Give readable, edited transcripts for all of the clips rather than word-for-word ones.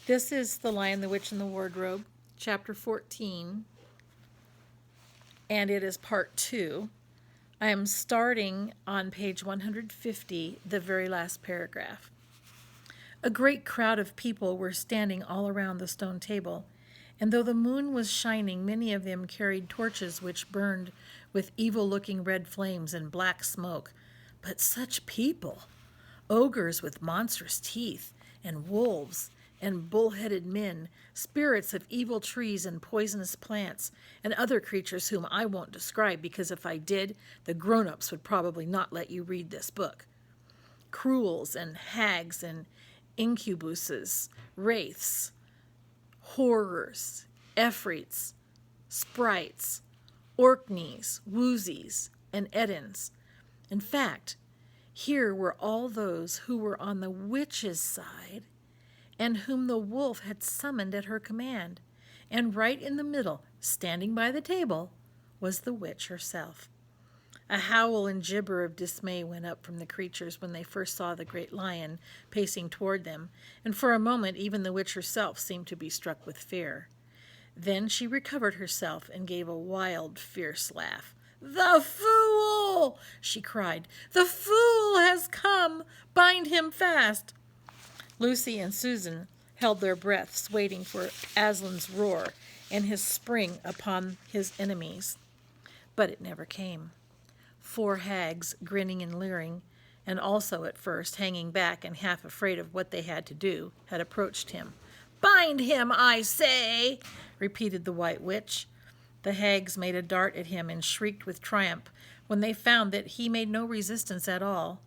This is The Lion, the Witch, and the Wardrobe, chapter 14, and it is part 2. I am starting on page 150, the very last paragraph. A great crowd of people were standing all around the stone table, and though the moon was shining, many of them carried torches which burned with evil-looking red flames and black smoke. But such people! Ogres with monstrous teeth, and wolves, and bull-headed men, spirits of evil trees and poisonous plants, and other creatures whom I won't describe, because if I did, the grown-ups would probably not let you read this book. Cruels and hags and incubuses, wraiths, horrors, efreets, sprites, orkneys, woozies, and edens. In fact, here were all those who were on the witch's side and whom the wolf had summoned at her command. And right in the middle, standing by the table, was the witch herself. A howl and gibber of dismay went up from the creatures when they first saw the great lion pacing toward them, and for a moment even the witch herself seemed to be struck with fear. Then she recovered herself and gave a wild, fierce laugh. "The fool!" she cried. "The fool has come! Bind him fast!" Lucy and Susan held their breaths, waiting for Aslan's roar and his spring upon his enemies. But it never came. 4 hags, grinning and leering, and also at first hanging back and half afraid of what they had to do, had approached him. "Bind him, I say!" repeated the White Witch. The hags made a dart at him and shrieked with triumph when they found that he made no resistance at all.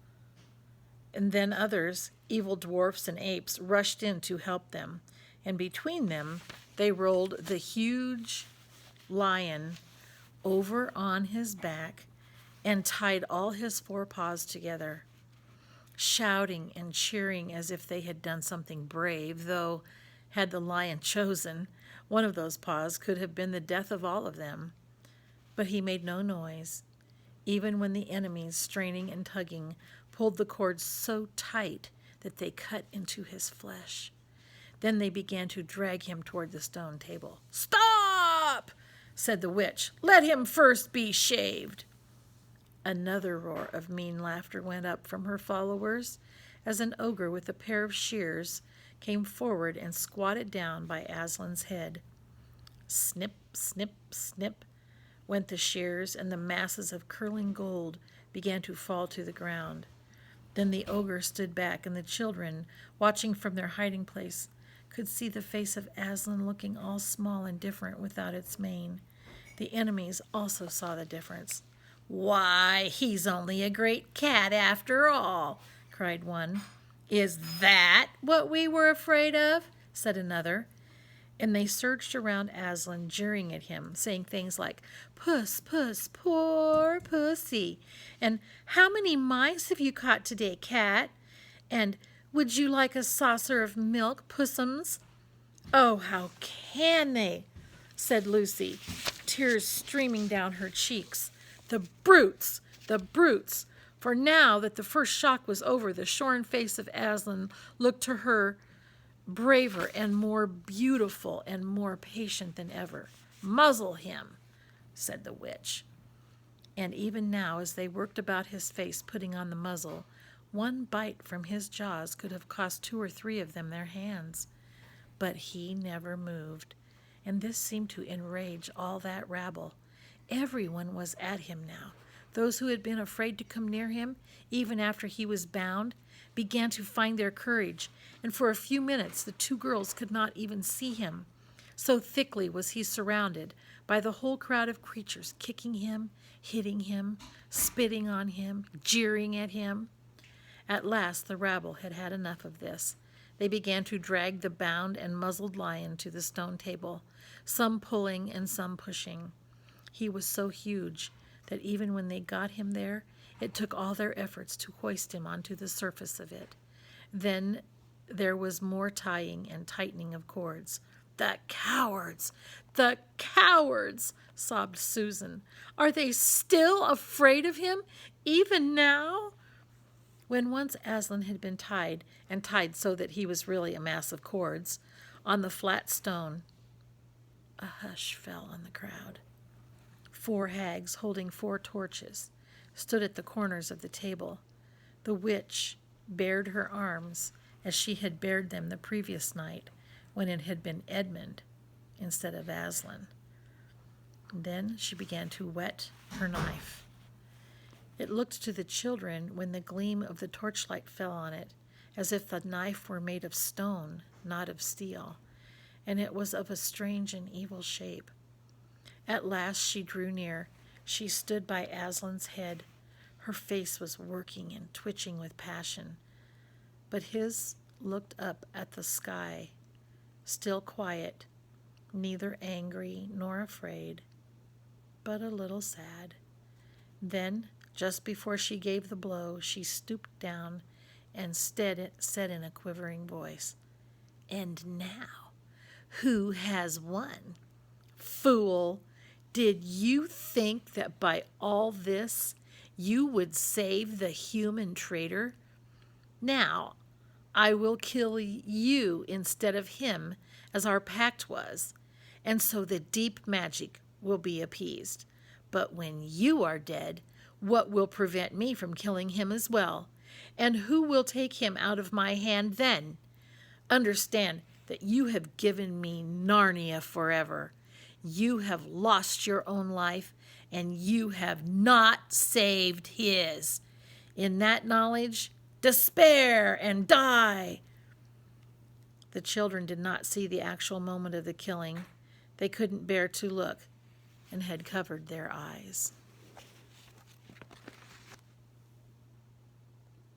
And then others, evil dwarfs and apes, rushed in to help them, and between them they rolled the huge lion over on his back and tied all his 4 paws together, shouting and cheering as if they had done something brave, though, had the lion chosen, one of those paws could have been the death of all of them. But he made no noise, even when the enemies, straining and tugging, pulled the cords so tight that they cut into his flesh. Then they began to drag him toward the stone table. "Stop!" said the witch. "Let him first be shaved." Another roar of mean laughter went up from her followers as an ogre with a pair of shears came forward and squatted down by Aslan's head. Snip, snip, snip went the shears, and the masses of curling gold began to fall to the ground. Then the ogre stood back, and the children, watching from their hiding place, could see the face of Aslan looking all small and different without its mane. The enemies also saw the difference. "Why, he's only a great cat after all," cried one. "Is that what we were afraid of?" said another. And they surged around Aslan, jeering at him, saying things like, "Puss, puss, poor pussy," and "How many mice have you caught today, cat?" and "Would you like a saucer of milk, pussums?" "Oh, how can they?" said Lucy, tears streaming down her cheeks. "The brutes! The brutes!" For now that the first shock was over, the shorn face of Aslan looked to her braver and more beautiful and more patient than ever. "Muzzle him," said the witch. And even now, as they worked about his face, putting on the muzzle, one bite from his jaws could have cost 2 or 3 of them their hands. But he never moved, and this seemed to enrage all that rabble. Everyone was at him now. Those who had been afraid to come near him, even after he was bound, began to find their courage, and for a few minutes the 2 girls could not even see him. So thickly was he surrounded by the whole crowd of creatures, kicking him, hitting him, spitting on him, jeering at him. At last the rabble had had enough of this. They began to drag the bound and muzzled lion to the stone table, some pulling and some pushing. He was so huge that even when they got him there, it took all their efforts to hoist him onto the surface of it. Then there was more tying and tightening of cords. "The cowards! The cowards!" sobbed Susan. "Are they still afraid of him, even now?" When once Aslan had been tied, and tied so that he was really a mass of cords, on the flat stone. A hush fell on the crowd. 4 hags holding 4 torches stood at the corners of the table. The witch bared her arms as she had bared them the previous night when it had been Edmund instead of Aslan. Then she began to whet her knife. It looked to the children, when the gleam of the torchlight fell on it, as if the knife were made of stone, not of steel, and it was of a strange and evil shape. At last she drew near. She stood by Aslan's head. Her face was working and twitching with passion, but his looked up at the sky, still quiet, neither angry nor afraid, but a little sad. Then, just before she gave the blow, she stooped down and said in a quivering voice, "And now, who has won? Fool, did you think that by all this you would save the human traitor? Now, I will kill you instead of him, as our pact was, and so the deep magic will be appeased. But when you are dead, what will prevent me from killing him as well? And who will take him out of my hand then? Understand that you have given me Narnia forever. You have lost your own life, and you have not saved his. In that knowledge, despair and die." The children did not see the actual moment of the killing. They couldn't bear to look and had covered their eyes.